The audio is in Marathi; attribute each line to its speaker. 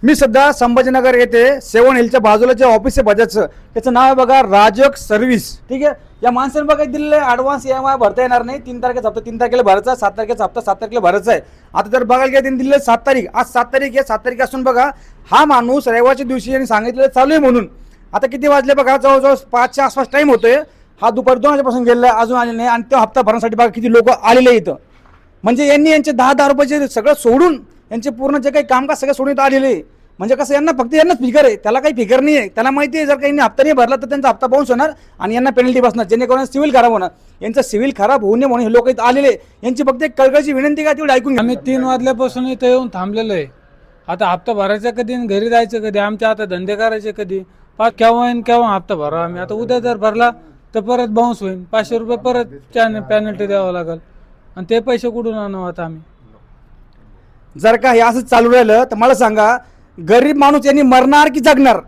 Speaker 1: मी सध्या संभाजीनगर येथे 7 हिलच्या बाजूला जे ऑफिस आहे बजाजचं, त्याचं नाव आहे बघा राजक सर्व्हिस. ठीक आहे. या माणसाने बघा दिलेलं आहे ॲडव्हान्स EMI भरता येणार नाही. 3 तारखेचा हप्ता 3 तारखेला भरायचा, 7 तारखेचा हप्ता 7 तारखेला भरायचा आहे. आता जर बघायला गेलं त्यांनी दिलेलं 7 तारीख, आज 7 तारीख आहे. 7 तारीख असून बघा हा माणूस रविवारच्या दिवशी यांनी सांगितलेलं चालू आहे म्हणून. आता किती वाजले बघा, जवळजवळ 5च्या आसपास टाईम होतोय. हा दुपारी 2 वाजेपासून गेलेला आहे, अजून आले नाही. आणि तो हप्ता भरण्यासाठी बघा किती लोक आलेले इथं. म्हणजे यांनी यांचे 10-10 रुपयाचे सगळं सोडून यांचे पूर्ण जे काही कामकाज सगळं सोडून इथं आलेले. म्हणजे कसं यांना फक्त यांनाच फिकर आहे, त्याला काही फिकर नाही आहे. त्याला माहिती आहे जर काही हप्ता नाही भरला तर त्यांचा हप्ता बाउन्स होणार आणि यांना पेनल्टी बसणार, जेणेकरून सिव्हिल खराब होणार. यांचं सिव्हिल खराब होऊ नये म्हणून हे लोक इथं आलेले. यांची फक्त एक कळकळीची विनंती काय तेवढी ऐकून घ्या.
Speaker 2: आम्ही 3 वाजल्यापासून इथं येऊन थांबलेलो आहे. आता हप्ता भरायचा कधी आणि घरी जायचं कधी, आमच्या आता धंदे करायचे कधी. केव्हा येईन केव्हा हप्ता भरा आम्ही. आता उद्या जर भरला तर परत बाउन्स होईल, 500 रुपये परत पेनल्टी द्यावं लागेल. आणि ते पैसे कुठून आणू आता आम्ही.
Speaker 1: जर का हे असं चालू राहिलं तर मला सांगा, गरीब माणूस यांनी मरणार की जगणार?